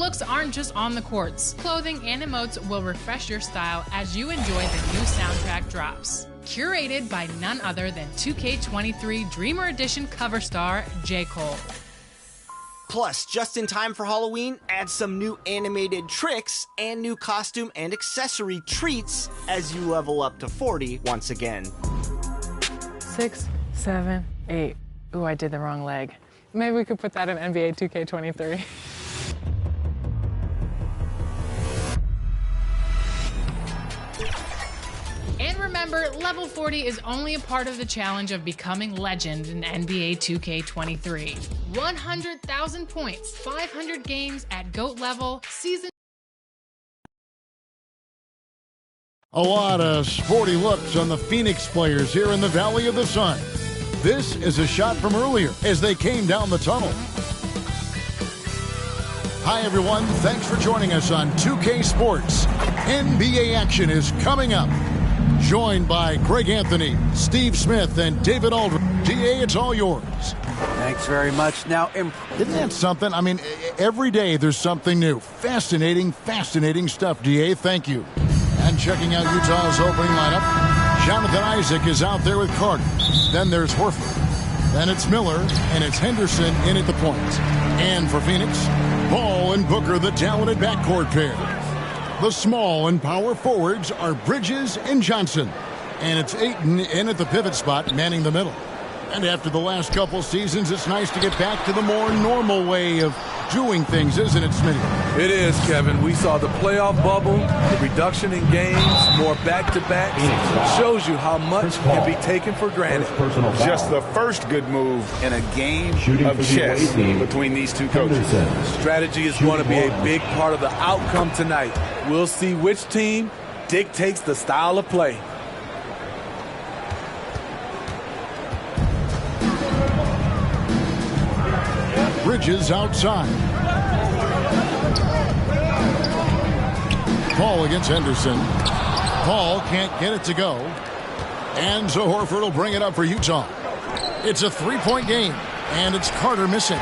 looks aren't just on the courts. Clothing and emotes will refresh your style as you enjoy the new soundtrack drops. Curated by none other than 2K23 Dreamer Edition cover star J. Cole. Plus, just in time for Halloween, add some new animated tricks and new costume and accessory treats as you level up to 40 once again. 6, 7, 8. Ooh, I did the wrong leg. Maybe we could put that in NBA 2K23. And remember, level 40 is only a part of the challenge of becoming legend in NBA 2K23. 100,000 points, 500 games at GOAT level, season. A lot of sporty looks on the Phoenix players here in the Valley of the Sun. This is a shot from earlier as they came down the tunnel. Hi, everyone. Thanks for joining us on 2K Sports. NBA action is coming up. Joined by Greg Anthony, Steve Smith, and David Aldridge. DA, it's all yours. Thanks very much. Now, isn't that something? I mean, every day there's something new. Fascinating stuff, DA. Thank you. And checking out Utah's opening lineup, Jonathan Isaac is out there with Carter. Then there's Horford. Then it's Miller, and it's Henderson in at the point. And for Phoenix, Ball and Booker, the talented backcourt pair. The small and power forwards are Bridges and Johnson. And it's Ayton in at the pivot spot, manning the middle. And after the last couple seasons, it's nice to get back to the more normal way of doing things, isn't it, Smitty? It is, Kevin. We saw the playoff bubble, the reduction in games, more back-to-backs. Shows you how much can be taken for granted. Just the first good move in a game of chess between these two coaches. Strategy is going to be a big part of the outcome tonight. We'll see which team dictates the style of play. Bridges outside. Paul against Henderson. Paul can't get it to go. And so Horford will bring it up for Utah. It's a three-point game, and it's Carter missing.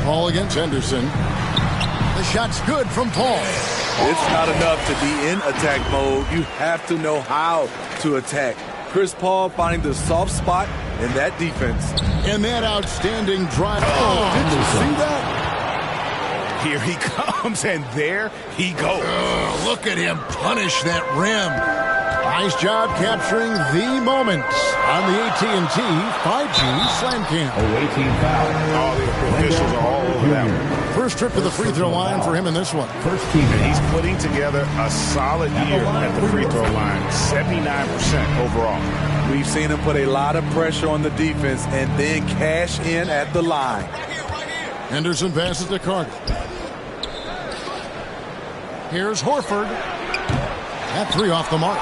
Paul against Henderson. The shot's good from Paul. It's not enough to be in attack mode. You have to know how to attack. Chris Paul finding the soft spot in that defense. And that outstanding drive. Oh, did you see that? Here he comes, and there he goes. Oh, look at him punish that rim. Nice job capturing the moment on the AT&T 5G Slam Cam. Awaiting foul. All the officials are all over that one. First trip to the free throw line for him in this one. First team. And he's putting together a solid year at the free throw line. 79% overall. We've seen him put a lot of pressure on the defense and then cash in at the line. Henderson passes to Carter. Here's Horford. That three off the mark.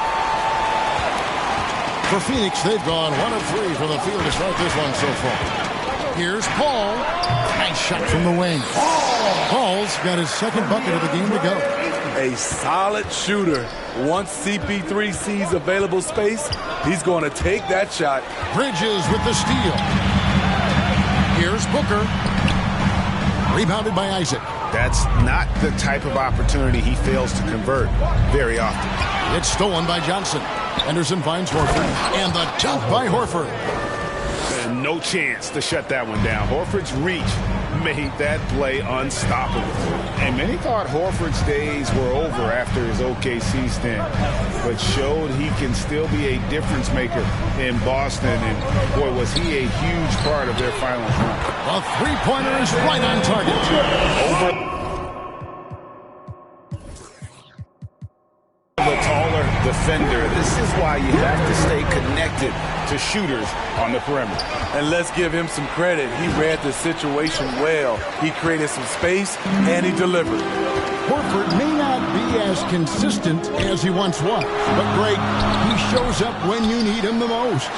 For Phoenix, they've gone 1 of 3 from the field to start this one so far. Here's Paul. Nice shot from the wing. Paul's got his second bucket of the game to go. A solid shooter. Once CP3 sees available space, he's going to take that shot. Bridges with the steal. Here's Booker. Rebounded by Isaac. That's not the type of opportunity he fails to convert very often. It's stolen by Johnson. Henderson finds Horford. And the dunk by Horford. No chance to shut that one down. Horford's reach made that play unstoppable. And many thought Horford's days were over after his OKC stint, but showed he can still be a difference maker in Boston. And boy, was he a huge part of their finals run. A three-pointer is right on target. Over the taller defender. This is why you have to stay connected to shooters on the perimeter. And let's give him some credit. He read the situation well. He created some space, and he delivered. Horford may not be be as consistent as he once was. But Greg, he shows up when you need him the most.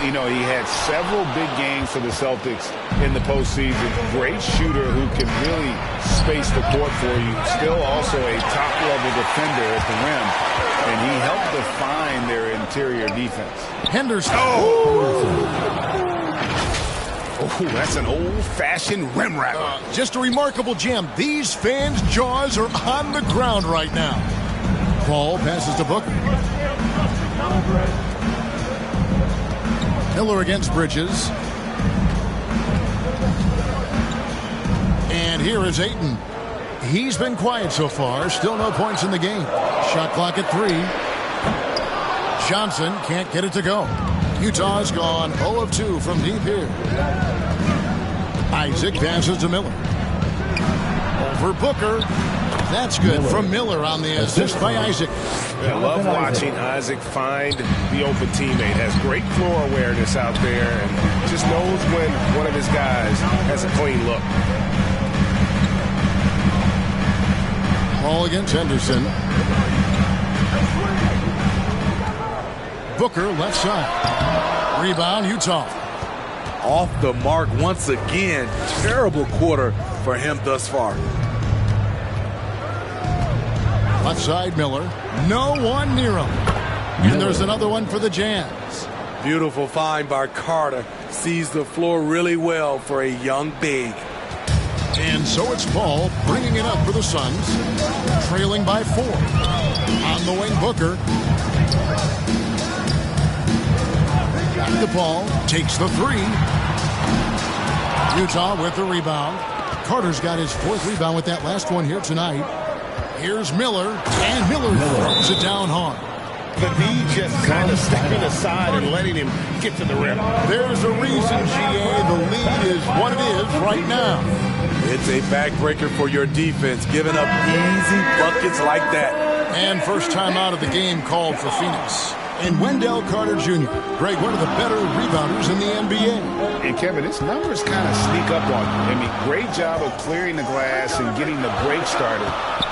You know, he had several big games for the Celtics in the postseason. Great shooter who can really space the court for you. Still also a top-level defender at the rim. And he helped define their interior defense. Henderson. Oh, that's an old-fashioned rim wrapper. Just a remarkable jam. These fans' jaws are on the ground right now. Paul passes to Booker. Miller against Bridges. And here is Ayton. He's been quiet so far. Still no points in the game. Shot clock at 3. Johnson can't get it to go. Utah's gone 0 of 2 from deep here. Isaac passes to Miller. Over Booker. That's good from Miller on the assist by Isaac. I love watching Isaac find the open teammate. Has great floor awareness out there and just knows when one of his guys has a clean look. Ball against Henderson. Booker left side. Rebound Utah. Off the mark once again. Terrible quarter for him thus far. Left side Miller. No one near him. And there's another one for the Jazz. Beautiful find by Carter. Sees the floor really well for a young big. And so it's Paul bringing it up for the Suns. Trailing by 4. On the wing Booker. Back to Paul. Takes the 3. Utah with the rebound. Carter's got his 4th rebound with that last one here tonight. Here's Miller. And Miller throws it down hard. The D just kind of stepping aside and letting him get to the rim. There's a reason, GA, the lead is what it is right now. It's a backbreaker for your defense, giving up easy buckets like that. And first time out of the game called for Phoenix. And Wendell Carter Jr., Greg, one of the better rebounders in the NBA. And Kevin, his numbers kind of sneak up on him. I mean, great job of clearing the glass and getting the break started.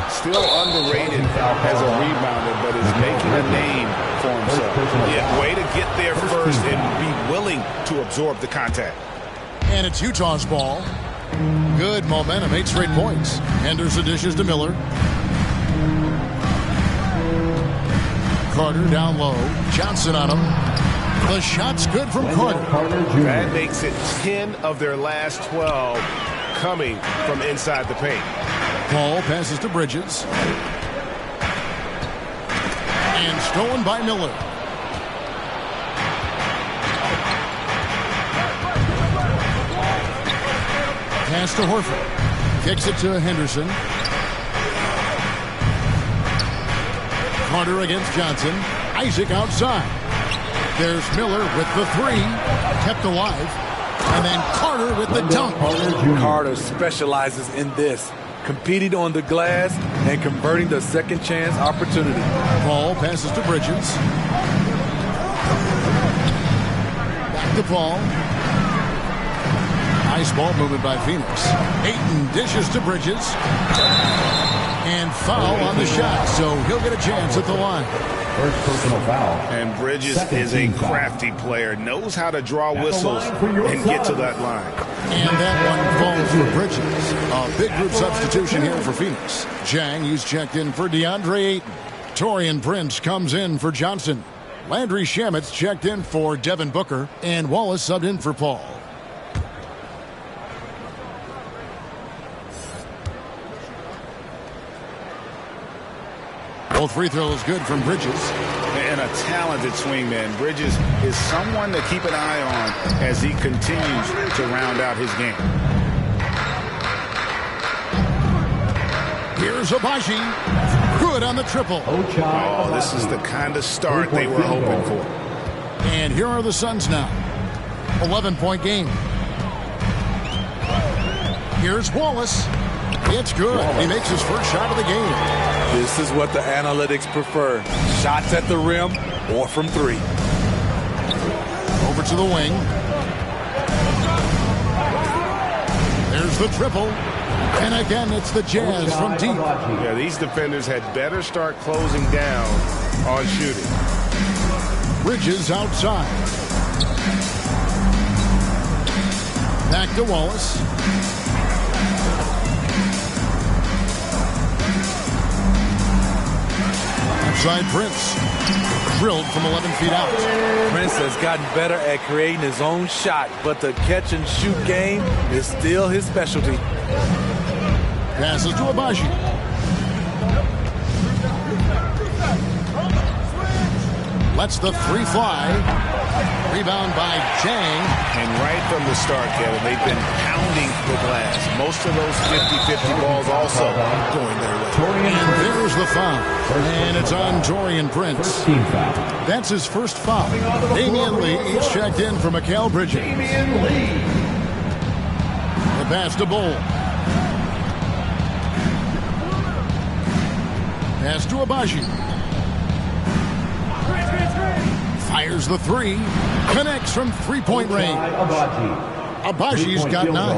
Still underrated as a rebounder, but is making a name for himself. Yeah, way to get there first and be willing to absorb the contact. And it's Utah's ball. Good momentum, 8 straight points. Henderson dishes to Miller. Carter down low. Johnson on him. The shot's good from Carter. That makes it 10 of their last 12 coming from inside the paint. Paul passes to Bridges. And stolen by Miller. Pass to Horford. Kicks it to Henderson. Carter against Johnson. Isaac outside. There's Miller with the 3. Kept alive. And then Carter with the dunk. Carter specializes in this. Competing on the glass and converting the second chance opportunity. Paul passes to Bridges. Back to Paul. Nice ball movement by Phoenix. Ayton dishes to Bridges. And foul on the shot, so he'll get a chance at the line. First personal foul. And Bridges is a crafty player, knows how to draw whistles and get to that line. And that one falls for Bridges. A big group substitution here for Phoenix. Jang, he's checked in for DeAndre Ayton. Torian Prince comes in for Johnson. Landry Shamit's checked in for Devin Booker. And Wallace subbed in for Paul. Both free throws good from Bridges. And a talented swingman. Bridges is someone to keep an eye on as he continues to round out his game. Here's Abaji. Good on the triple. Oh, this is the kind of start they were hoping for. And here are the Suns now. 11-point game. Here's Wallace. It's good. He makes his first shot of the game. This is what the analytics prefer. Shots at the rim or from 3. Over to the wing. There's the triple. And again, it's the Jazz from deep. Yeah, these defenders had better start closing down on shooting. Bridges outside. Back to Wallace. Outside Prince. Drilled from 11 feet out. Prince has gotten better at creating his own shot, but the catch and shoot game is still his specialty. Passes to Abaji. Lets the three fly. Rebound by Chang. And right from the start, Kevin, they've been pounding the glass. Most of those 50-50 balls also going their way. And there's the foul. And it's on Torian Prince. That's his first foul. Damian Lee each checked in for Mikal Bridges. The pass to Bull. Pass to Abaji. Fires the three. Connects from three-point range. Abaji's got 9.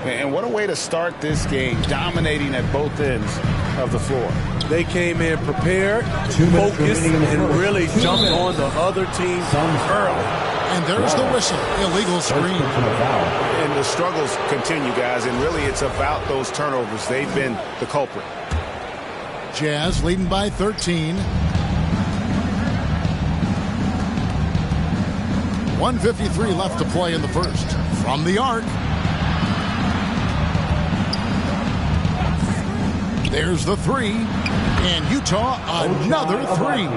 And what a way to start this game, dominating at both ends of the floor. They came in prepared, focused, and really jumped on the other team early. And there's the whistle. Illegal screen. And the struggles continue, guys, and really it's about those turnovers. They've been the culprit. Jazz leading by 13. 1:53 left to play in the first. From the arc. There's the three. And Utah, another three.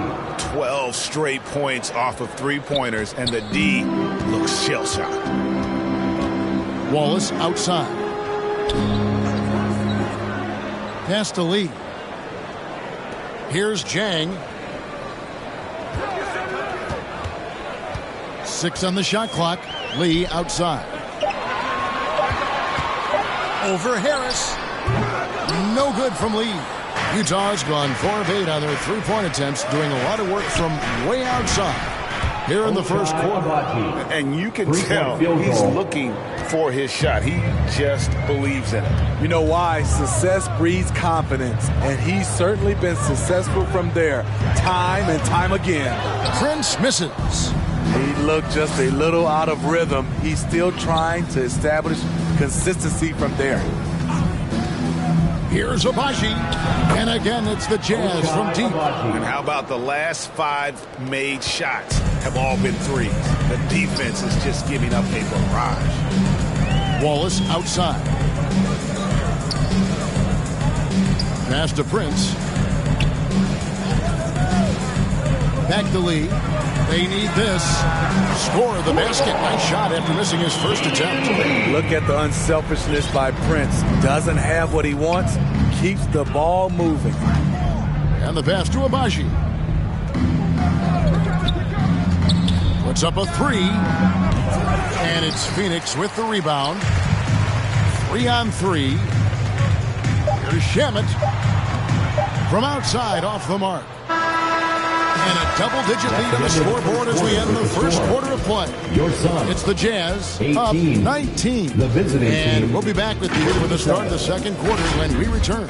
12 straight points off of three-pointers, and the D looks shell-shocked. Wallace outside. Pass to Lee. Here's Jang. 6 on the shot clock. Lee outside. Over Harris. No good from Lee. Utah's gone 4 of 8 on their three-point attempts, doing a lot of work from way outside here in the first quarter. And you can tell he's looking for his shot. He just believes in it. You know why? Success breeds confidence, and he's certainly been successful from there time and time again. Prince misses. He looked just a little out of rhythm. He's still trying to establish consistency from there. Here's Abaji. And again, it's the Jazz from deep. And how about the last 5 made shots have all been threes? The defense is just giving up a barrage. Wallace outside. Pass to Prince. Back to Lee. They need this. Score the basket. Nice shot after missing his first attempt. Look at the unselfishness by Prince. Doesn't have what he wants. Keeps the ball moving. And the pass to Abaji. Puts up a three. And it's Phoenix with the rebound. 3 on 3. Here's Shamet. From outside off the mark. And a double-digit lead on the scoreboard as we end the first quarter of play. It's the Jazz up 19. And we'll be back with you for the start of the second quarter when we return.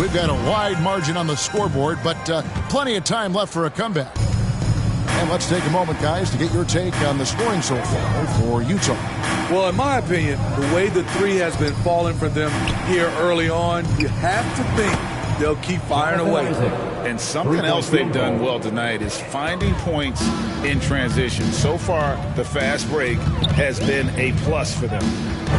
We've got a wide margin on the scoreboard, but plenty of time left for a comeback. And let's take a moment, guys, to get your take on the scoring so far for Utah. Well, in my opinion, the way the three has been falling for them here early on, you have to think they'll keep firing away. And something else they've done well tonight is finding points in transition. So far, the fast break has been a plus for them.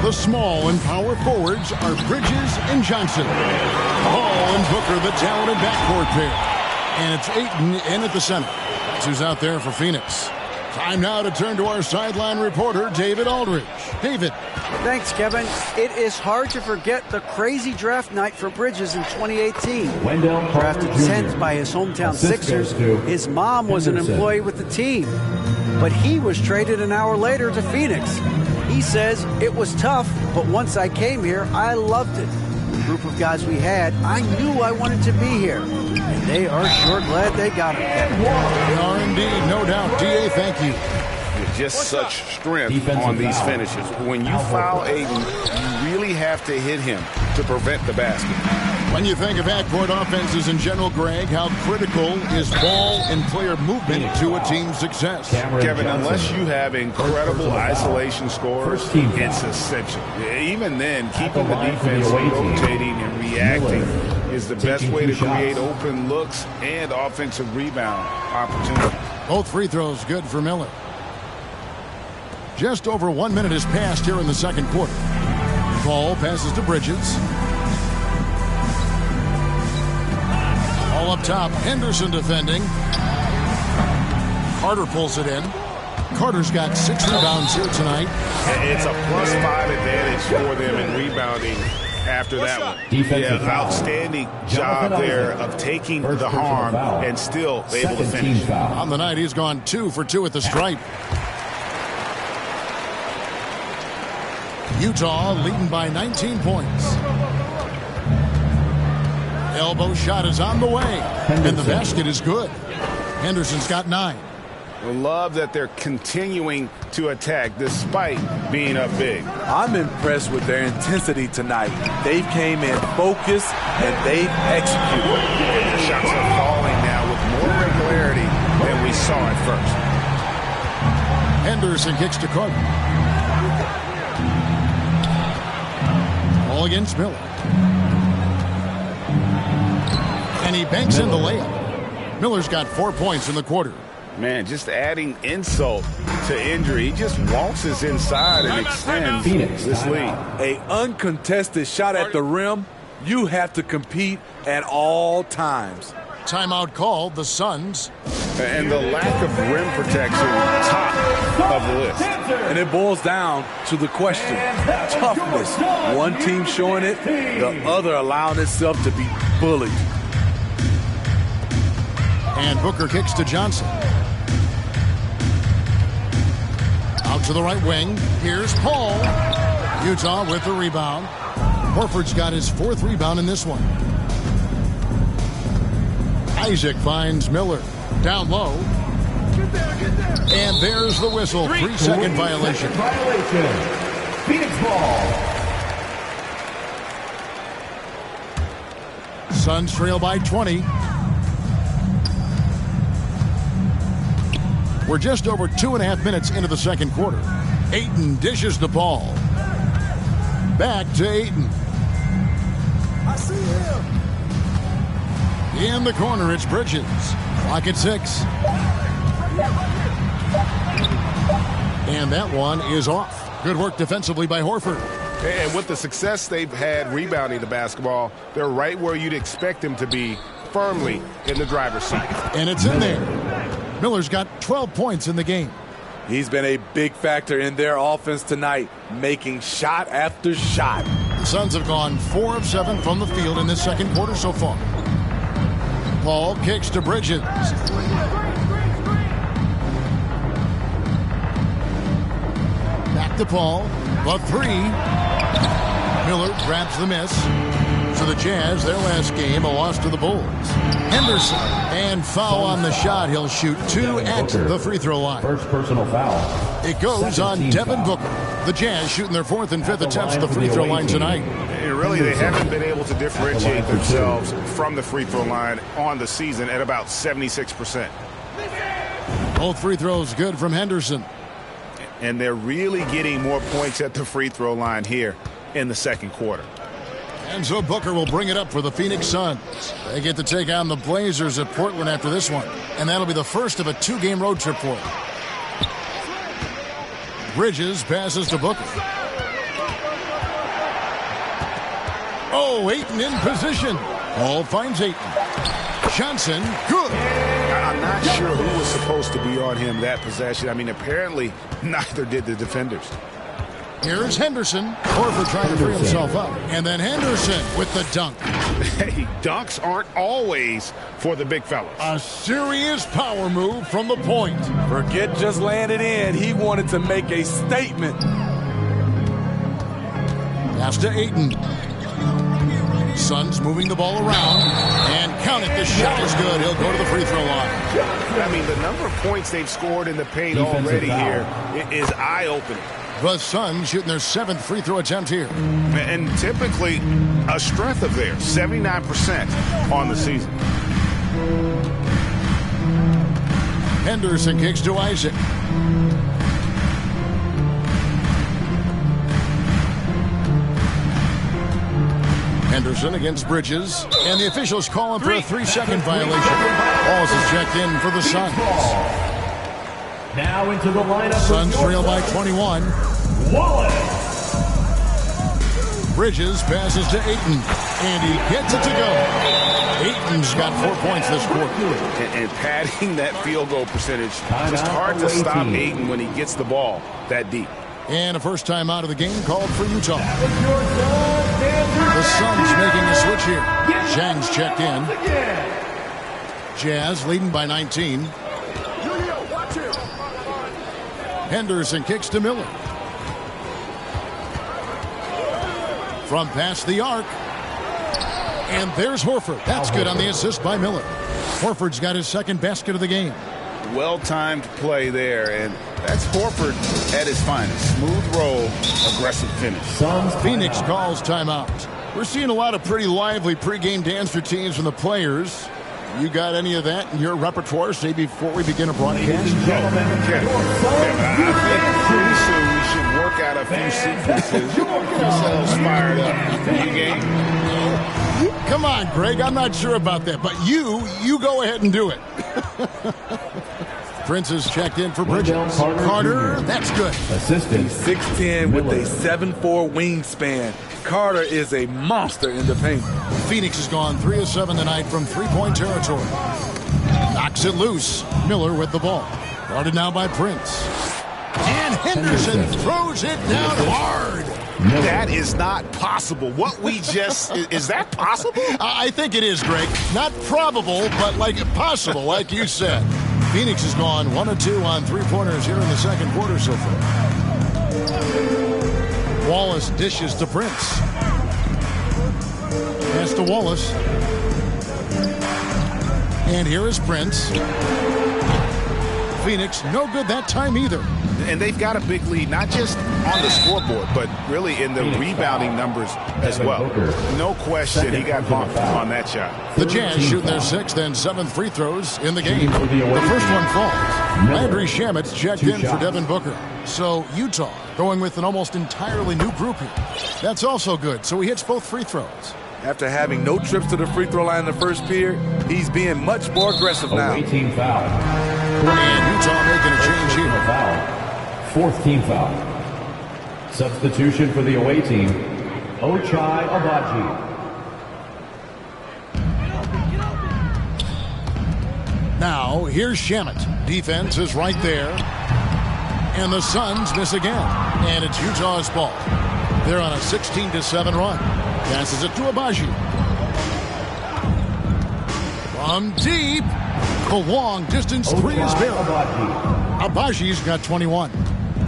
The small and power forwards are Bridges and Johnson. Hall and Booker, the talented backcourt pair. And it's Ayton in at the center. That's who's out there for Phoenix. Time now to turn to our sideline reporter, David Aldridge. David. Thanks, Kevin. It is hard to forget the crazy draft night for Bridges in 2018. Drafted 10th by his hometown Sixers, his mom was an employee with the team. But he was traded an hour later to Phoenix. He says, it was tough, but once I came here, I loved it. The group of guys we had, I knew I wanted to be here. And they are sure glad they got him, Kevin. They are indeed, no doubt. D.A., thank you. Just such strength on these finishes. When you foul Aiden, you really have to hit him to prevent the basket. When you think of half-court offenses in general, Greg, how critical is ball and player movement to a team's success? Kevin, unless you have incredible isolation scores, it's essential. Even then, keeping the defense rotating and reacting is the best way to create open looks and offensive rebound opportunities. Both free throws good for Miller. Just over 1 minute has passed here in the second quarter. Ball passes to Bridges. All up top, Henderson defending. Carter pulls it in. Carter's got 6 rebounds here tonight. It's a +5 advantage for them in rebounding after that one. Outstanding job there of taking the harm and still able to finish. On the night, he's gone 2 for 2 at the stripe. Utah leading by 19 points. Elbow shot is on the way, and the basket is good. Henderson's got 9. I love that they're continuing to attack despite being up big. I'm impressed with their intensity tonight. They came in focused and they executed. And their shots are falling now with more regularity than we saw at first. Henderson kicks to Carter. All against Miller. And he banks in the layup. Miller's got 4 points in the quarter. Man, just adding insult to injury. He just waltzes inside and extends this lead. An uncontested shot at the rim, you have to compete at all times. Timeout called, the Suns. And the lack of rim protection, top of the list. And it boils down to the question, toughness. One team showing it, the other allowing itself to be bullied. And Booker kicks to Johnson. Out to the right wing. Here's Paul. Utah with the rebound. Horford's got his 4th rebound in this one. Isaac finds Miller. Down low. And there's the whistle. 3-second violation. Phoenix ball. Suns trail by 20. We're just over 2.5 minutes into the second quarter. Ayton dishes the ball. Back to Ayton. I see him. In the corner, it's Bridges. Clock at 6. And that one is off. Good work defensively by Horford. And with the success they've had rebounding the basketball, they're right where you'd expect them to be, firmly in the driver's seat. And it's in there. Miller's got 12 points in the game. He's been a big factor in their offense tonight, making shot after shot. The Suns have gone 4 of 7 from the field in this second quarter so far. Paul kicks to Bridges. Back to Paul. The 3. Miller grabs the miss. So the Jazz, their last game, a loss to the Bulls. Henderson, and foul on the shot. He'll shoot 2 at the free throw line. First personal foul. It goes on Devin Booker. The Jazz shooting their 4th and 5th attempts at the free throw line tonight. And really, they haven't been able to differentiate themselves from the free throw line on the season at about 76%. Both free throws good from Henderson. And they're really getting more points at the free throw line here in the second quarter. And so Booker will bring it up for the Phoenix Suns. They get to take on the Blazers at Portland after this one. And that'll be the first of a 2-game road trip for them. Bridges passes to Booker. Oh, Ayton in position. Ball finds Ayton. Johnson, good. I'm not sure who was supposed to be on him that possession. I mean, apparently neither did the defenders. Here's Henderson. Horford trying to free himself up. And then Henderson with the dunk. Hey, dunks aren't always for the big fellas. A serious power move from the point. Forget just laying it in. He wanted to make a statement. Pass to Ayton. Suns moving the ball around. And count it. The shot is good. He'll go to the free throw line. I mean, the number of points they've scored in the paint already here is eye-opening. The Suns shooting their 7th free throw attempt here. And typically a strength of theirs, 79% on the season. Henderson kicks to Isaac. Henderson against Bridges. And the officials call him for a 3-second violation. Wallace is checked in for the Suns. Now into the lineup. Suns trail by 21. Wallace. Bridges passes to Ayton, and he gets it to go. Ayton's got 4 points this quarter. And padding that field goal percentage, just hard to stop Ayton when he gets the ball that deep. And a first time out of the game called for Utah. The Suns making a switch here. Zhang's checked in. Jazz leading by 19. Henderson kicks to Miller. From past the arc. And there's Horford. That's good on the assist by Miller. Horford's got his 2nd basket of the game. Well-timed play there, and that's Horford at his finest. Smooth roll, aggressive finish. Phoenix calls timeout. We're seeing a lot of pretty lively pregame dance routines from the players. You got any of that in your repertoire, say, before we begin a broadcast? I think pretty soon we should work out a few sequences. Get ourselves fired up. You game? Come on, Greg. I'm not sure about that, but you go ahead and do it. Prince is checked in for Bridges. Carter, that's good. Assistant 6'10" with a 7'4" wingspan. Carter is a monster in the paint. Phoenix has gone 3 of 7 tonight from three-point territory. Knocks it loose. Miller with the ball. Guarded now by Prince. And Henderson throws it down hard. That is not possible. What we just... is that possible? I think it is, Greg. Not probable, but like possible, like you said. Phoenix has gone 1 of 2 on three-pointers here in the second quarter so far. Wallace dishes to Prince. Pass to Wallace. And here is Prince. Phoenix, no good that time either. And they've got a big lead, not just on the scoreboard, but really in the rebounding numbers as well. No question, he got bumped on that shot. The Jazz shooting their 6th and 7th free throws in the game. The first one falls. Landry Shamit's checked in for Devin Booker. So Utah going with an almost entirely new group here. That's also good. So he hits both free throws. After having no trips to the free throw line in the first period, he's being much more aggressive now. Away team foul. And Utah making a change here. Fourth team foul. Substitution for the away team, Ochai Agbaji. Now, here's Shamet. Defense is right there. And the Suns miss again. And it's Utah's ball. They're on a 16-7 run. Passes it to Agbaji. From deep. The long distance three is there. Agbaji's got 21.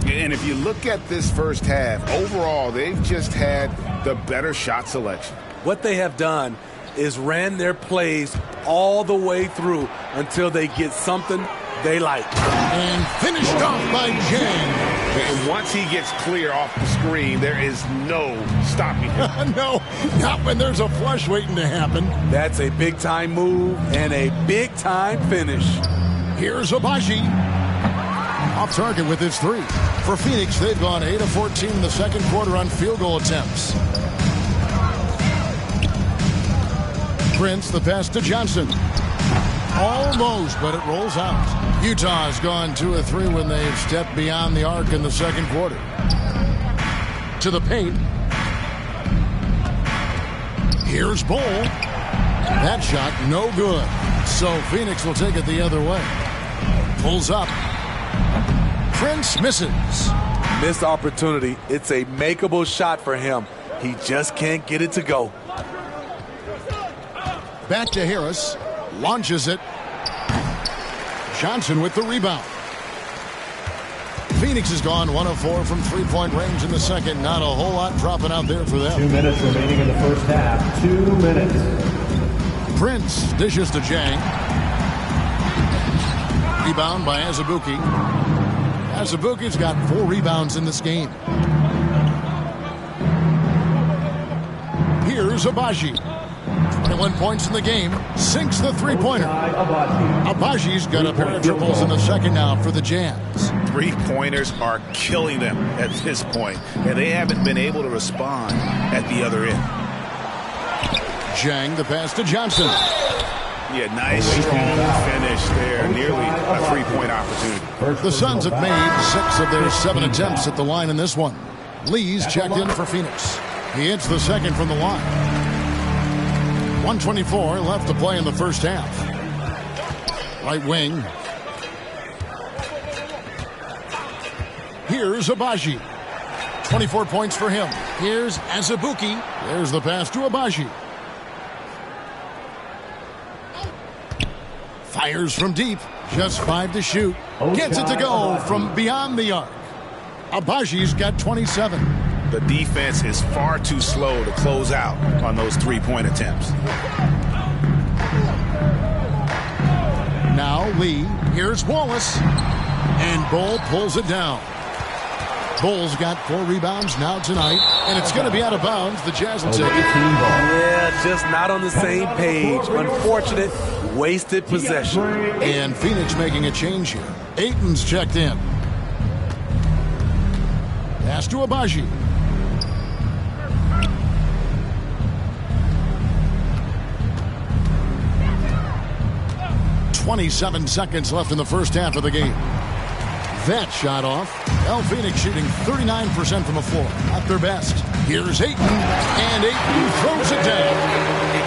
And if you look at this first half, overall, they've just had the better shot selection. What they have done is ran their plays all the way through until they get something they like. And finished off by Jang. And once he gets clear off the screen, there is no stopping him. No, not when there's a flush waiting to happen. That's a big-time move and a big-time finish. Here's Agbaji. Off target with his 3. For Phoenix, they've gone 8 of 14 in the second quarter on field goal attempts. Prince, the pass to Johnson. Almost, but it rolls out. Utah's gone 2 of 3 when they've stepped beyond the arc in the second quarter. To the paint. Here's Bol. That shot, no good. So Phoenix will take it the other way. Pulls up. Prince misses. Missed opportunity. It's a makeable shot for him. He just can't get it to go. Back to Harris. Launches it. Johnson with the rebound. Phoenix has gone 1 of 4 from three-point range in the second. Not a whole lot dropping out there for them. 2 minutes remaining in the first half. 2 minutes. Prince dishes to Jang. Rebound by Azubuike. Azubuike's got 4 rebounds in this game. Here's Abaji. 21 points in the game. Sinks the three-pointer. Abaji's got a pair of triples in the second now for the Jazz. Three-pointers are killing them at this point, and they haven't been able to respond at the other end. Jang, the pass to Johnson. Yeah, nice, strong finish there. Nearly a three-point opportunity. The Suns have made 6 of their 7 attempts at the line in this one. Lee's checked in for Phoenix. He hits the second from the line. 1:24 left to play in the first half. Right wing. Here's Abaji. 24 points for him. Here's Azubuike. There's the pass to Abaji. Fires from deep. Just 5 to shoot. Gets it to go from beyond the arc. Abaji's got 27. The defense is far too slow to close out on those three-point attempts. Now Lee. Here's Wallace. And Bull pulls it down. Bull's got 4 rebounds now tonight, and it's going to be out of bounds. The Jazz will take it. Yeah, just not on the same page. Unfortunate, wasted possession. And Phoenix making a change here. Ayton's checked in. Pass to Abaji. .27 seconds left in the first half of the game. That shot off. Phoenix shooting 39% from the floor. At their best. Here's Ayton. And Ayton throws it down.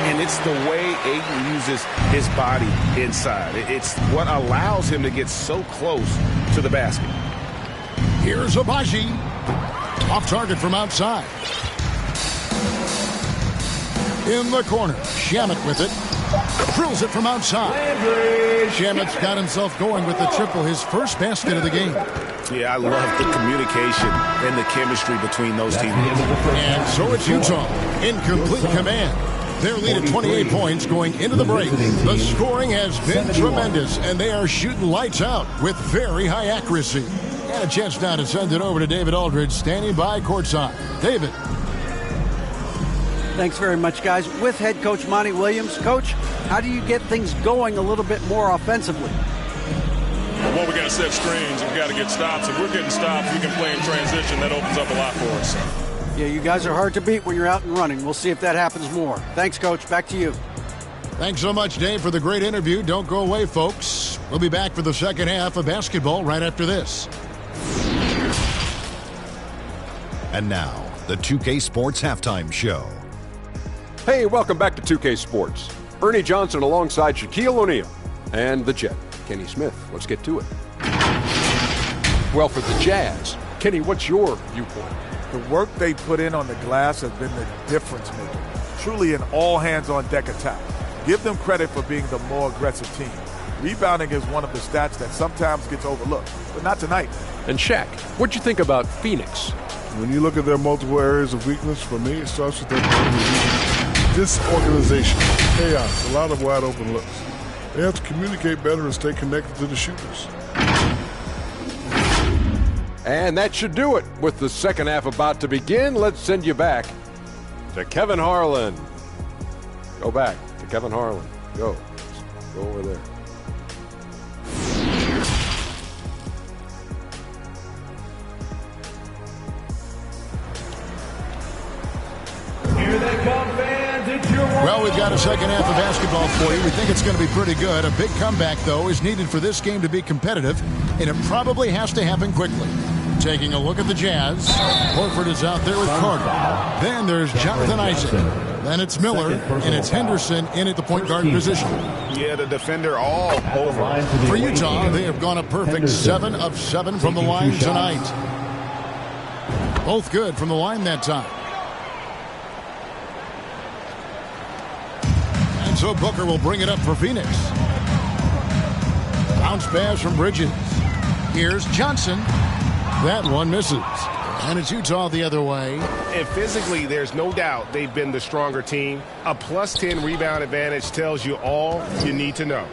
And it's the way Ayton uses his body inside. It's what allows him to get so close to the basket. Here's Abaji. Off target from outside. In the corner. Shamet with it. Drills it from outside. Shamet's got himself going with the triple, his first basket of the game. Yeah, I love the communication and the chemistry between those teammates. And so it's Utah in complete command. Their lead at 28 points going into the break. The scoring has been tremendous, and they are shooting lights out with very high accuracy. And a chance now to send it over to David Aldridge, standing by courtside. David. Thanks very much, guys. With head coach Monty Williams. Coach, how do you get things going a little bit more offensively? Well, we got to set screens and we got to get stops. If we're getting stops, we can play in transition. That opens up a lot for us. Yeah, you guys are hard to beat when you're out and running. We'll see if that happens more. Thanks, Coach. Back to you. Thanks so much, Dave, for the great interview. Don't go away, folks. We'll be back for the second half of basketball right after this. And now, the 2K Sports Halftime Show. Hey, welcome back to 2K Sports. Ernie Johnson alongside Shaquille O'Neal and the Jet, Kenny Smith. Let's get to it. Well, for the Jazz, Kenny, what's your viewpoint? The work they put in on the glass has been the difference maker. Truly an all-hands-on-deck attack. Give them credit for being the more aggressive team. Rebounding is one of the stats that sometimes gets overlooked, but not tonight. And Shaq, what'd you think about Phoenix? When you look at their multiple areas of weakness, for me, it starts with their disorganization, chaos, a lot of wide open looks. They have to communicate better and stay connected to the shooters. And that should do it. With the second half about to begin, let's send you back to Kevin Harlan. Go back to Kevin Harlan. Go over there. Here they come, fans. It's your Well, we've got a second half of basketball for you. We think it's going to be pretty good. A big comeback, though, is needed for this game to be competitive, and it probably has to happen quickly. Taking a look at the Jazz. Horford is out there with Carter. Then there's Jonathan Isaac. Then it's Miller, and it's Henderson in at the point guard position. Yeah, the defender all over. For Utah, they have gone a perfect 7 of 7 from the line tonight. Both good from the line that time. And so Booker will bring it up for Phoenix. Bounce pass from Bridges. Here's Johnson. That one misses. And it's Utah the other way. And physically, there's no doubt they've been the stronger team. A +10 rebound advantage tells you all you need to know.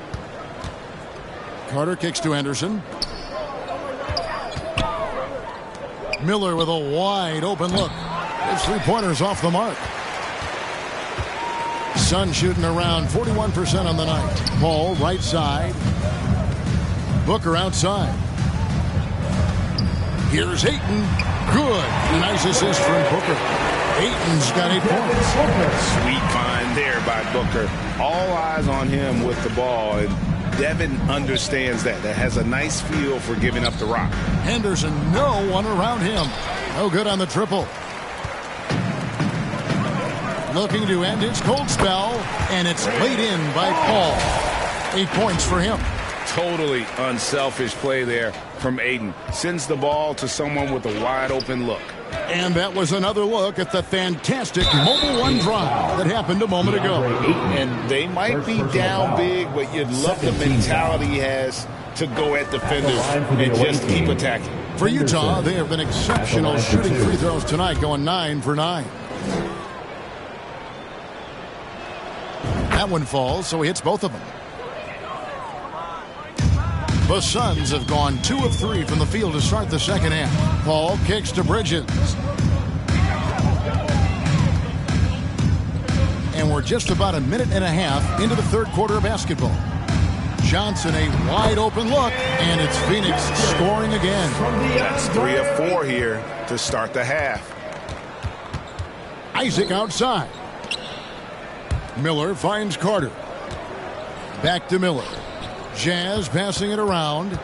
Carter kicks to Henderson. Miller with a wide open look. His three-pointers off the mark. Sun shooting around 41% on the night. Paul right side. Booker outside. Here's Ayton. Good. A nice assist from Booker. Ayton's got 8 points. Sweet find there by Booker. All eyes on him with the ball. And Devin understands that. That has a nice feel for giving up the rock. Henderson, no one around him. No good on the triple. Looking to end his cold spell. And it's laid in by Paul. 8 points for him. Totally unselfish play there from Ayton. Sends the ball to someone with a wide open look. And that was another look at the fantastic Mobile One drive that happened a moment ago. And they might be down big, but you'd love the mentality he has to go at defenders and just keep attacking. For Utah, they have been exceptional shooting free throws tonight, going 9 for 9. That one falls, so he hits both of them. The Suns have gone 2 of 3 from the field to start the second half. Paul kicks to Bridges. And we're just about a minute and a half into the third quarter of basketball. Johnson, a wide open look, and it's Phoenix scoring again. That's 3 of 4 here to start the half. Isaac outside. Miller finds Carter. Back to Miller. Jazz passing it around.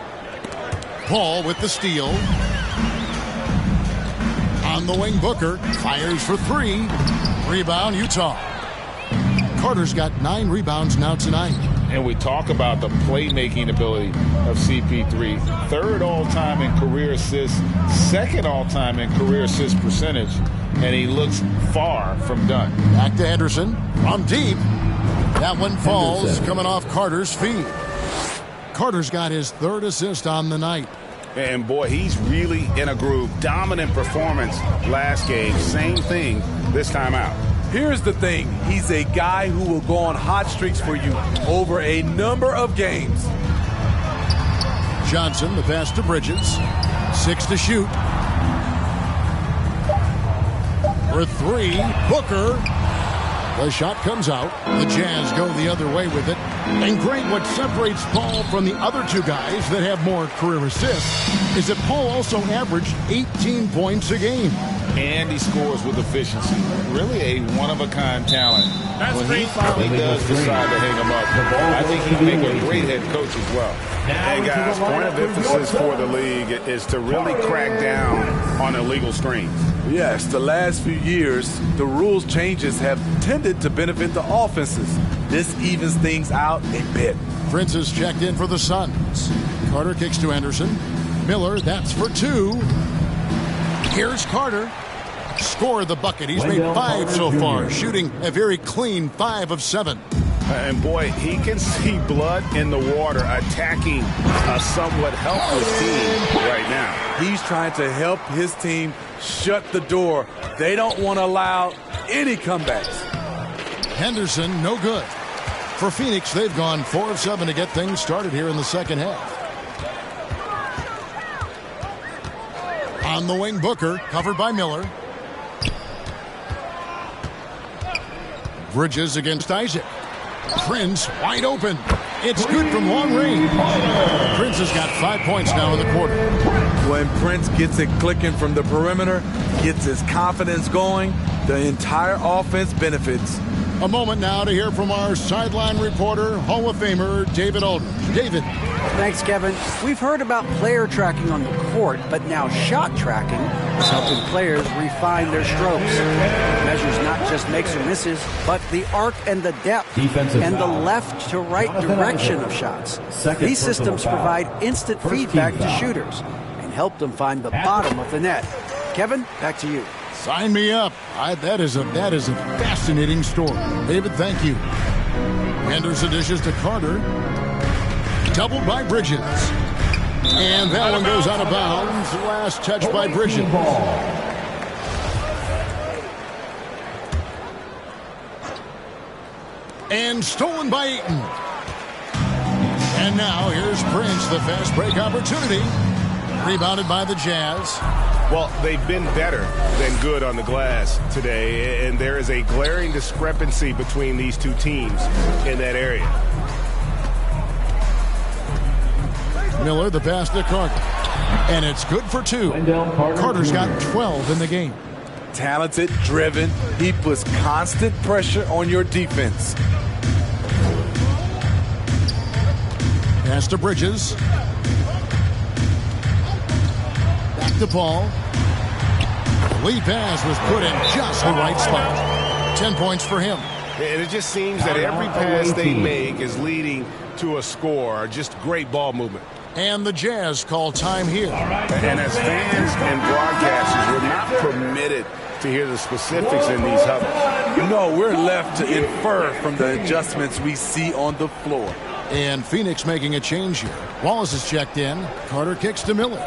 Paul with the steal. On the wing, Booker fires for 3. Rebound, Utah. Carter's got 9 rebounds now tonight. And we talk about the playmaking ability of CP3. 3rd all-time in career assists, 2nd all-time in career assist percentage, and he looks far from done. Back to Henderson from deep. That one falls, coming off Carter's feet. Carter's got his 3rd assist on the night. And boy, he's really in a groove. Dominant performance last game. Same thing this time out. Here's the thing. He's a guy who will go on hot streaks for you over a number of games. Johnson, the pass to Bridges. 6 to shoot. For 3, Booker. The shot comes out. The Jazz go the other way with it. And Greg, what separates Paul from the other 2 guys that have more career assists is that Paul also averaged 18 points a game. And he scores with efficiency. Really a one-of-a-kind talent. When he finally does decide to hang him up, I think he'd make a great head coach as well. Hey, guys, point of emphasis for the league is to really crack down on illegal screens. Yes, the last few years, the rules changes have tended to benefit the offenses. This evens things out a bit. Prince is checked in for the Suns. Carter kicks to Henderson. Miller, that's for 2. Here's Carter. Scored the bucket. He's made 5 so far, shooting a very clean 5 of 7. And boy, he can see blood in the water attacking a somewhat helpless team right now. He's trying to help his team shut the door. They don't want to allow any comebacks. Henderson, no good. For Phoenix, they've gone 4 of 7 to get things started here in the second half. On the wing, Booker, covered by Miller. Bridges against Isaac. Prince wide open. It's good from long range. Prince has got 5 points now in the quarter. When Prince gets it clicking from the perimeter, gets his confidence going, the entire offense benefits. A moment now to hear from our sideline reporter, Hall of Famer David Aldridge. David. Thanks, Kevin. We've heard about player tracking on the court, but now shot tracking is helping players refine their strokes. It measures not just makes or misses, but the arc and the depth and the left to right direction of shots. These systems provide instant feedback to shooters and help them find the bottom of the net. Kevin, back to you. Sign me up. That is a fascinating story. David, thank you. Henderson dishes to Carter. Doubled by Bridges. And that one goes out of bounds. Last touch by Bridges. And stolen by Ayton. And now here's Prince, the fast break opportunity. Rebounded by the Jazz. Well, they've been better than good on the glass today, and there is a glaring discrepancy between these two teams in that area. Miller, the pass to Carter. And it's good for two. Carter's got 12 in the game. Talented, driven. He puts constant pressure on your defense. Pass to Bridges. Back to Paul. The lead pass was put in just the right spot. 10 points for him. And it just seems that every pass they make is leading to a score. Just great ball movement. And the Jazz call time here. And as fans and broadcasters, we're not permitted to hear the specifics in these huddles. No, we're left to infer from the adjustments we see on the floor. And Phoenix making a change here. Wallace is checked in. Carter kicks to Miller.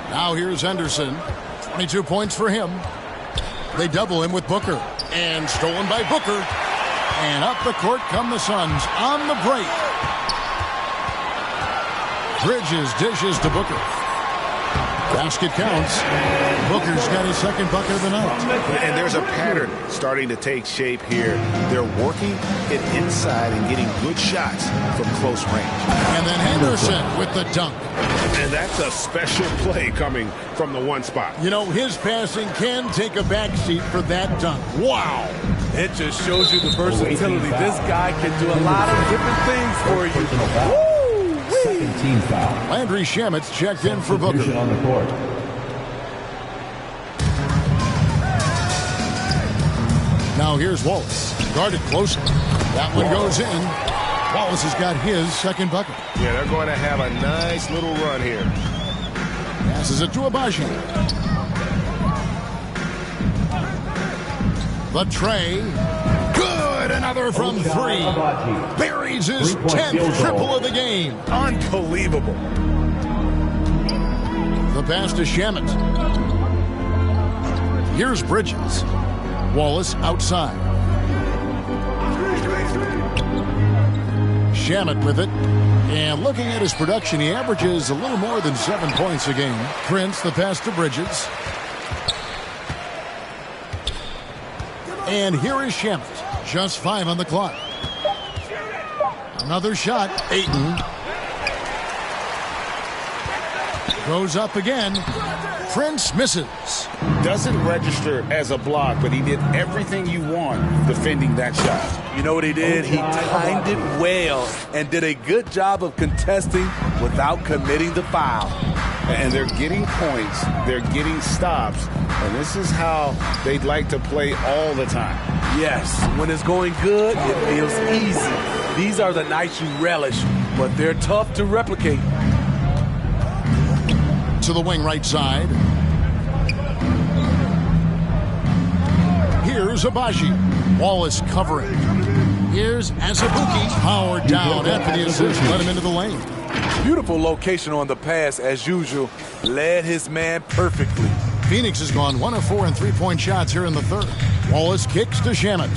Now here's Henderson. 22 points for him. They double him with Booker. And stolen by Booker. And up the court come the Suns on the break. Bridges dishes to Booker. Basket counts. Booker's got his second bucket of the night. And there's a pattern starting to take shape here. They're working it inside and getting good shots from close range. And then Henderson with the dunk. And that's a special play coming from the one spot. You know, his passing can take a backseat for that dunk. Wow. It just shows you the versatility. This guy can do a lot of different things for you. Woo! Second team foul. Landry Shamit's checked in for Booker. On the court. Now here's Wallace. Guarded closely. That one goes in. Wallace has got his second bucket. Yeah, they're going to have a nice little run here. Passes it to Abaji. The tray. Good! Another from three. Buries his 10th triple of the game. Unbelievable. The pass to Shamet. Here's Bridges. Wallace outside. Shamet with it. And looking at his production, he averages a little more than 7 points a game. Prince, the pass to Bridges. And here is Shamet. Just 5 on the clock. Another shot. Ayton. Goes up again. Prince misses. Doesn't register as a block, but he did everything you want defending that shot. You know what he did? He timed it well and did a good job of contesting without committing the foul. And they're getting points, they're getting stops, and this is how they'd like to play all the time. Yes, when it's going good, it feels easy. These are the nights you relish, but they're tough to replicate. To the wing right side. Here's Abaji. Wallace covering. Here's Azubuike. Powered down after the assist. Let him into the lane. Beautiful location on the pass, as usual. Led his man perfectly. Phoenix has gone 1 of 4 in three-point shots here in the third. Wallace kicks to Shamet.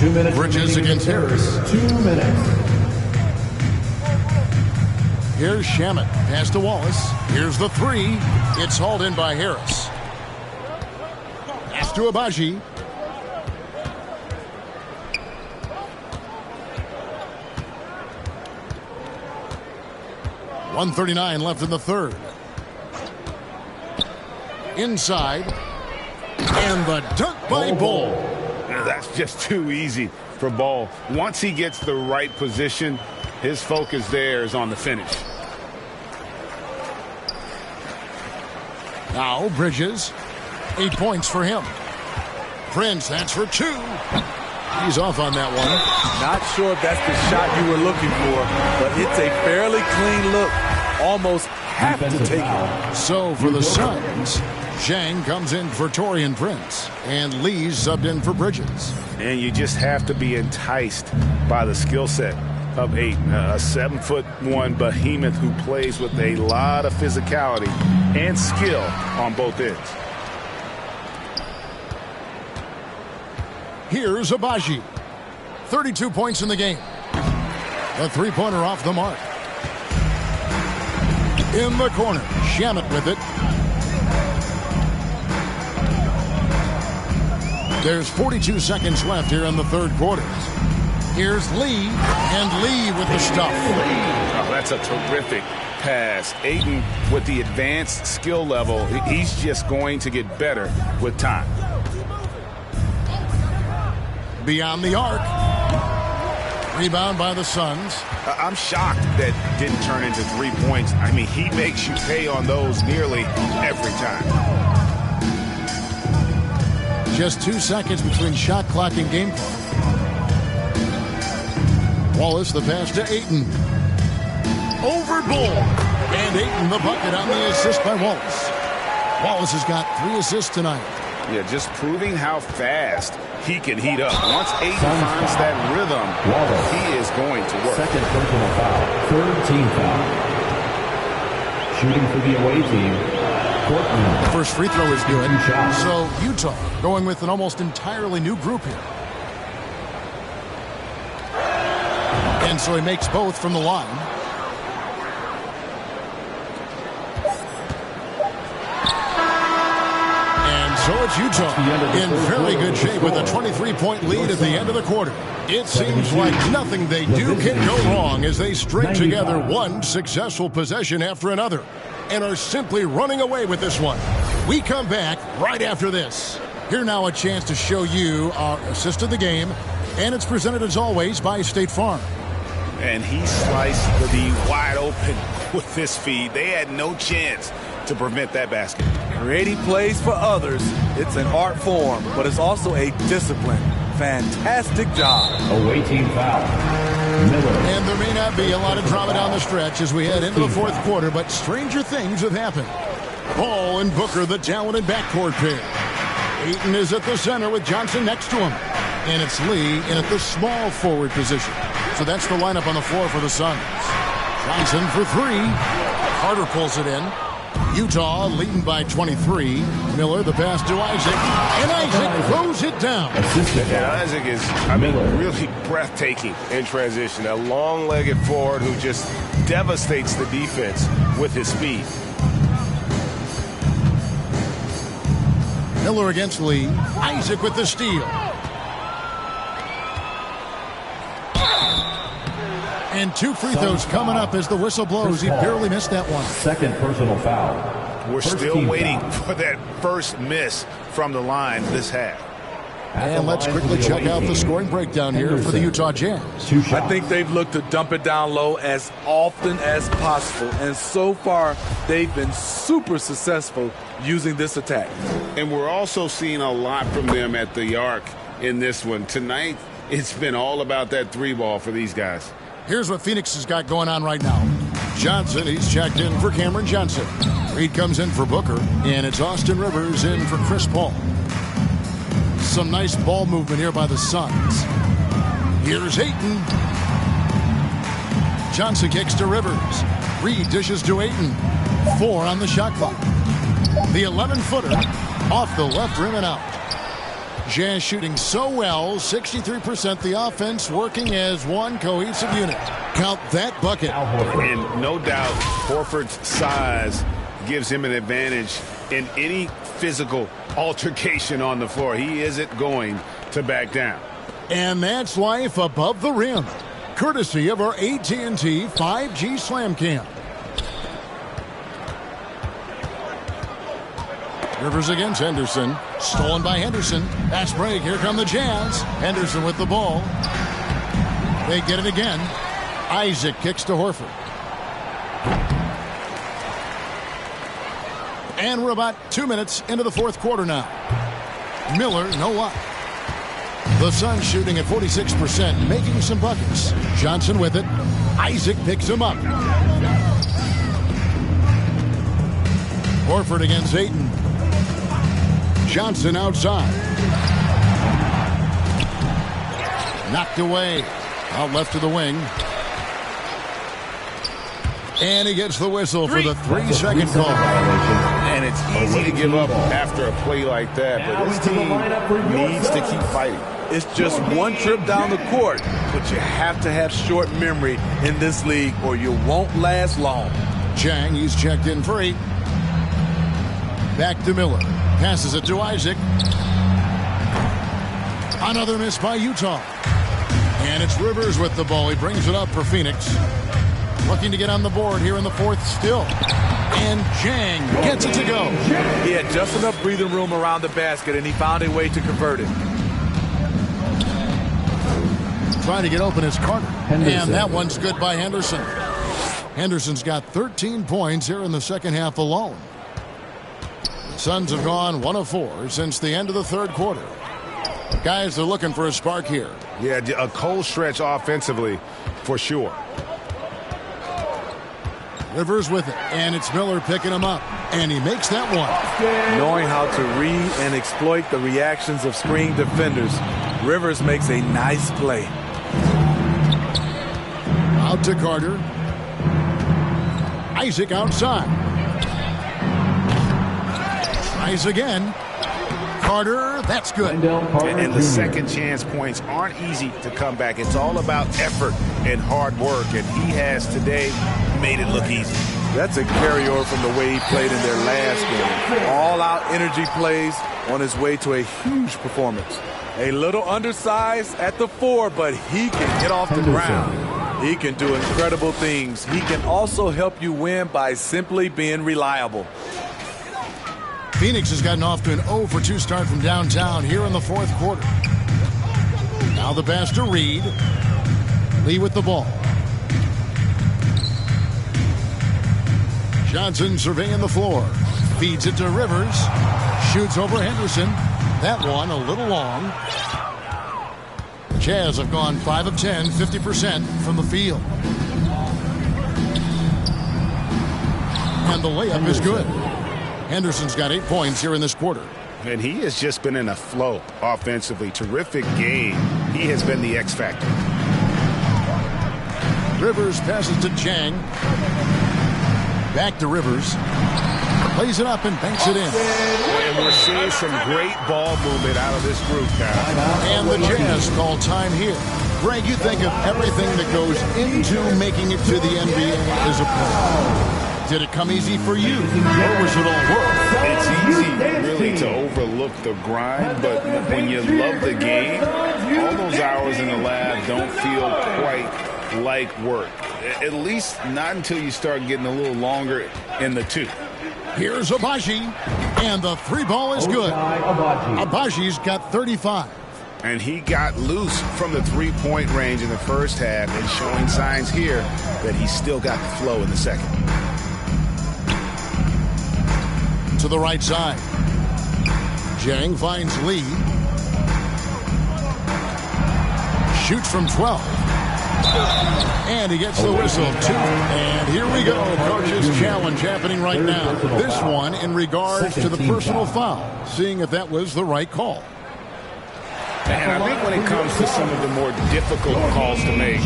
2 minutes. Bridges against Harris. 2 minutes. Here's Shamet. Pass to Wallace. Here's the three. It's hauled in by Harris. Pass to Abaji. .139 left in the third. Inside. And the dunk by Ball. That's just too easy for Ball. Once he gets the right position, his focus there is on the finish. Now Bridges. 8 points for him. Prince, that's for 2. He's off on that one. Not sure if that's the shot you were looking for, but it's a fairly clean look. Almost have to take it. So for the Suns, Zhang comes in for Taurean Prince, and Lee's subbed in for Bridges. And you just have to be enticed by the skill set of Ayton, a 7'1" behemoth who plays with a lot of physicality and skill on both ends. Here's Abaji. 32 points in the game. The three-pointer off the mark. In the corner, Shamet with it. There's 42 seconds left here in the third quarter. Here's Lee, and Lee with the stuff. Oh, that's a terrific pass. Ayton, with the advanced skill level, he's just going to get better with time. Beyond the arc. Rebound by the Suns. I'm shocked that didn't turn into 3 points. I mean, he makes you pay on those nearly every time. Just 2 seconds between shot clock and game clock. Wallace the pass to Ayton. Over Bull. And Ayton the bucket on the assist by Wallace. Wallace has got 3 assists tonight. Yeah, just proving how fast he can heat up. Once Ayton finds that rhythm, he is going to work. Second personal foul. Third team foul. Shooting for the away team. Portland. First free throw is good. So Utah going with an almost entirely new group here. And so he makes both from the line. So it's Utah in very good shape with a 23-point lead at the end of the quarter. It seems like nothing they do can go wrong as they string together one successful possession after another and are simply running away with this one. We come back right after this. Here now a chance to show you our assist of the game, and it's presented as always by State Farm. And he sliced the D wide open with this feed. They had no chance to prevent that basket. Creating plays for others, it's an art form, but it's also a discipline. Fantastic job. Away team foul. Miller. And there may not be a lot of drama down the stretch as we head into the fourth quarter, but stranger things have happened. Ball and Booker, the talented backcourt pair. Ayton is at the center with Johnson next to him. And it's Lee in at the small forward position. So that's the lineup on the floor for the Suns. Johnson for 3. Carter pulls it in. Utah leading by 23. Miller, the pass to Isaac. And Isaac throws it down. Yeah, Isaac is, really breathtaking in transition. A long-legged forward who just devastates the defense with his speed. Miller against Lee. Isaac with the steal. And 2 free throws coming up as the whistle blows. He barely missed that one. Second personal foul. We're still waiting for that first miss from the line this half. And let's quickly check out the scoring breakdown here for the Utah Jazz. I think they've looked to dump it down low as often as possible. And so far, they've been super successful using this attack. And we're also seeing a lot from them at the arc in this one. Tonight, it's been all about that 3-ball for these guys. Here's what Phoenix has got going on right now. Johnson, he's checked in for Cameron Johnson. Reed comes in for Booker, and it's Austin Rivers in for Chris Paul. Some nice ball movement here by the Suns. Here's Ayton. Johnson kicks to Rivers. Reed dishes to Ayton. 4 on the shot clock. The 11-footer off the left rim and out. Jazz shooting so well, 63%. The offense working as one cohesive unit. Count that bucket. And no doubt, Horford's size gives him an advantage in any physical altercation on the floor. He isn't going to back down. And that's life above the rim, courtesy of our AT&T 5G Slam Cam. Rivers against Henderson. Stolen by Henderson. Pass break. Here come the Jazz. Henderson with the ball. They get it again. Isaac kicks to Horford. And we're about 2 minutes into the fourth quarter now. Miller, no luck. The Suns shooting at 46%, making some buckets. Johnson with it. Isaac picks him up. Horford against Ayton. Johnson outside. Knocked away. Out left to the wing. And he gets the whistle for the 3-second call. And it's easy to give up after a play like that, but this team needs to keep fighting. It's just one trip down the court, but you have to have short memory in this league or you won't last long. Chang, he's checked in for 8. Back to Miller. Passes it to Isaac. Another miss by Utah. And it's Rivers with the ball. He brings it up for Phoenix. Looking to get on the board here in the fourth still. And Chang gets it to go. He had just enough breathing room around the basket, and he found a way to convert it. Trying to get open is Carter. And that one's good by Henderson. Henderson's got 13 points here in the second half alone. The Suns have gone 1 of 4 since the end of the third quarter. Guys, they're looking for a spark here. Yeah, a cold stretch offensively for sure. Rivers with it, and it's Miller picking him up, and he makes that one. Knowing how to read and exploit the reactions of screen defenders, Rivers makes a nice play. Out to Carter. Isaac outside. Tries again. Carter, that's good. And the second chance points aren't easy to come back. It's all about effort and hard work, and he has today made it look easy. That's a carryover from the way he played in their last game. All-out energy plays on his way to a huge performance. A little undersized at the 4, but he can get off the ground. He can do incredible things. He can also help you win by simply being reliable. Phoenix has gotten off to an 0 for 2 start from downtown here in the fourth quarter. Now the pass to Reed. Lee with the ball. Johnson surveying the floor. Feeds it to Rivers. Shoots over Henderson. That one a little long. Jazz have gone 5 of 10, 50% from the field. And the layup is good. Henderson's got 8 points here in this quarter. And he has just been in a flow offensively. Terrific game. He has been the X factor. Rivers passes to Chang. Back to Rivers. Plays it up and banks it in. And we're seeing some great ball movement out of this group now. And the Jazz call time here. Greg, you think of everything that goes into making it to the NBA as a player. Did it come easy for you, or was it all work? It's easy, really, to overlook the grind, but when you love the game, all those hours in the lab don't feel quite like work. At least not until you start getting a little longer in the 2. Here's Abaji, and the 3 ball is good. Abaji's got 35. And he got loose from the 3-point range in the first half and showing signs here that he's still got the flow in the second. To the right side. Jang finds Lee. Shoots from 12. And he gets the whistle, too. And here we go. Coach's challenge happening right now. This one in regards to the personal foul. Seeing if that was the right call. And I think when it comes to some of the more difficult calls to make,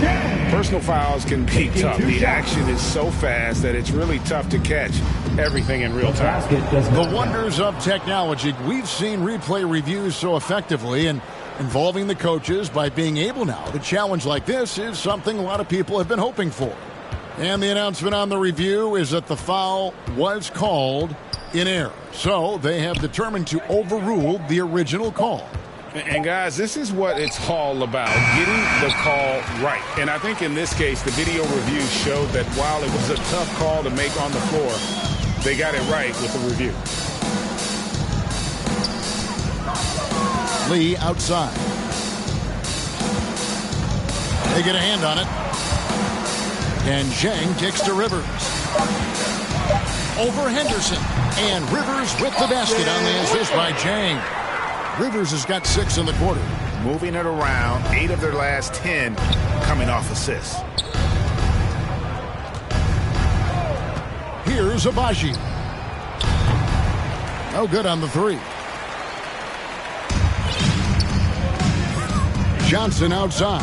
personal fouls can be tough. The action is so fast that it's really tough to catch everything in real time. The wonders of technology. We've seen replay reviews so effectively, and involving the coaches by being able now to challenge like this is something a lot of people have been hoping for. And the announcement on the review is that the foul was called in error. So they have determined to overrule the original call. And guys, this is what it's all about, getting the call right. And I think in this case, the video review showed that while it was a tough call to make on the floor, they got it right with the review. Lee outside. They get a hand on it. And Zhang kicks to Rivers. Over Henderson. And Rivers with the basket on the assist by Zhang. Rivers has got 6 in the quarter. Moving it around, 8 of their last 10 coming off assists. Here's Abaji. No good on the 3. Johnson outside.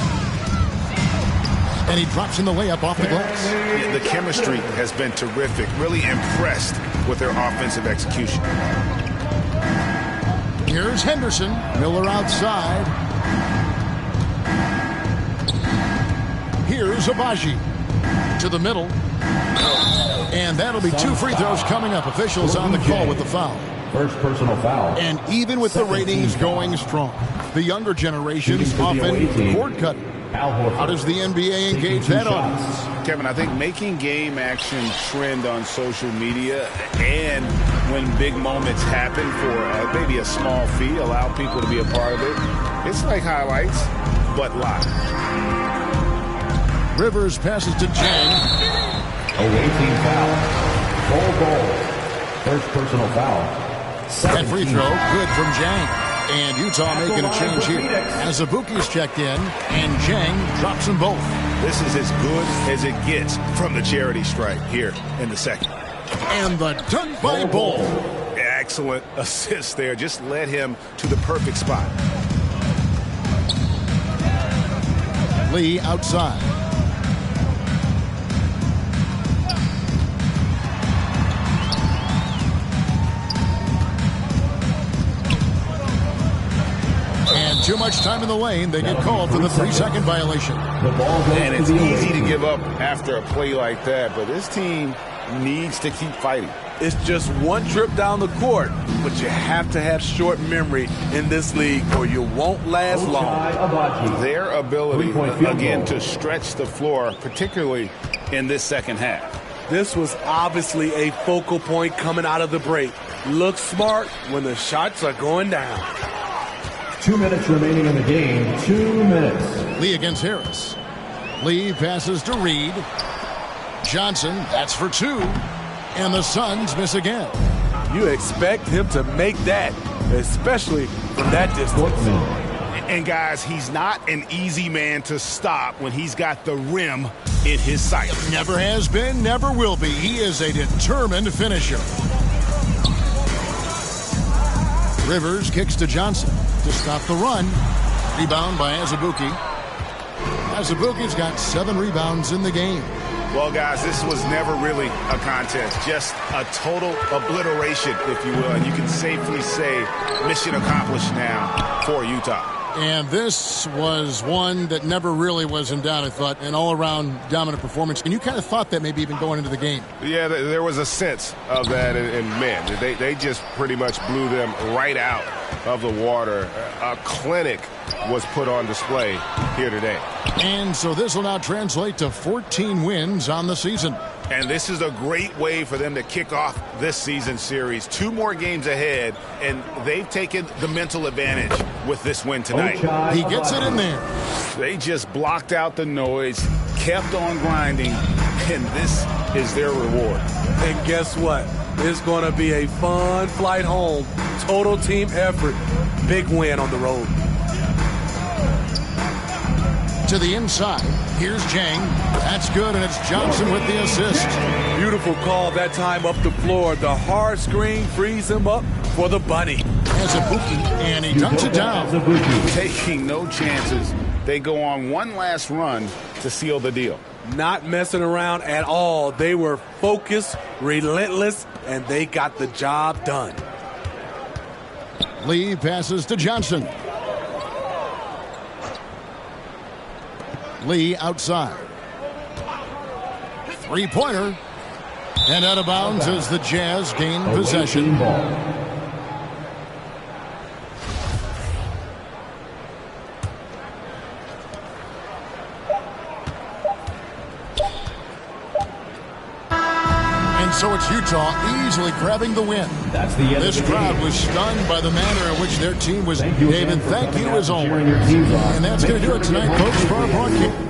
And he drops in the layup off the glass. Yeah, the chemistry has been terrific. Really impressed with their offensive execution. Here's Henderson. Miller outside. Here's Abaji. To the middle. And that'll be 2 free throws coming up. Officials on the call with the foul. First personal foul. And even with the ratings going strong, the younger generations often cord cutting. How does the NBA engage that audience? Kevin, I think making game action trend on social media and when big moments happen for maybe a small fee, allow people to be a part of it. It's like highlights, but live. Rivers passes to Zhang. Away team foul. Full goal. First personal foul. That free throw, good from Zhang. And Utah making a change here. Azubuike's checked in, and Zhang drops them both. This is as good as it gets from the charity stripe here in the second. And the dunk by Bull. Excellent assist there. Just led him to the perfect spot. Lee outside. And too much time in the lane. They get called for the 3-second violation. And it's easy to give up after a play like that, but this team needs to keep fighting. It's just one trip down the court, but you have to have short memory in this league or you won't last long. Their ability, again, to stretch the floor, particularly in this second half. This was obviously a focal point coming out of the break. Look smart when the shots are going down. 2 minutes remaining in the game. 2 minutes. Lee against Harris. Lee passes to Reed. Johnson, that's for 2. And the Suns miss again. You expect him to make that, especially from that distance. And guys, he's not an easy man to stop when he's got the rim in his sight. Never has been, never will be. He is a determined finisher. Rivers kicks to Johnson to stop the run. Rebound by Azubuike. Azubuike's got 7 rebounds in the game. Well, guys, this was never really a contest. Just a total obliteration, if you will. And you can safely say mission accomplished now for Utah. And this was one that never really was in doubt, I thought, an all-around dominant performance. And you kind of thought that maybe even going into the game. Yeah, there was a sense of that. And man, they just pretty much blew them right out of the water. A clinic was put on display here today. And so this will now translate to 14 wins on the season. And this is a great way for them to kick off this season series. 2 more games ahead, and they've taken the mental advantage with this win tonight. He gets it in there. They just blocked out the noise, kept on grinding, and this is their reward. And guess what? It's going to be a fun flight home. Total team effort. Big win on the road. To the inside. Here's Zhang. That's good, and it's Johnson with the assist. Beautiful call that time up the floor. The hard screen frees him up for the bunny. Azubuike, and he dunks it down. Taking no chances. They go on one last run to seal the deal. Not messing around at all. They were focused, relentless, and they got the job done. Lee passes to Johnson. Lee outside. 3-pointer. And out of bounds as the Jazz gain possession. And And so it's Utah easily grabbing the win. That's the end This of the crowd game. was stunned by the manner in which their team was Thank you behaving. again for Thank coming you out as and always. cheering your teams on. And that's going to do it tonight, folks, for our broadcast.